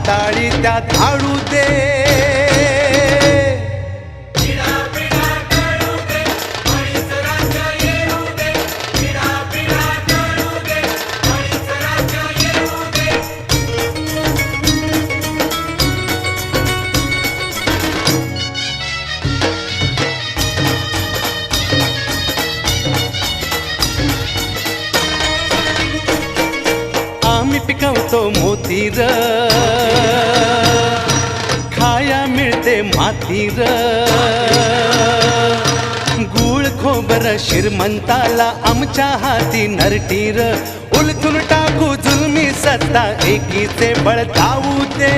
पाताळी त्या धाडू दे। आम्ही पिकवतो मोती र, खाया मिळते माती र, गूळ खोबर श्रीमंताला आमच्या हाती नरटी र, उलथून टाकू जुलमी सत्ता एकीचे बळ जाऊ दे।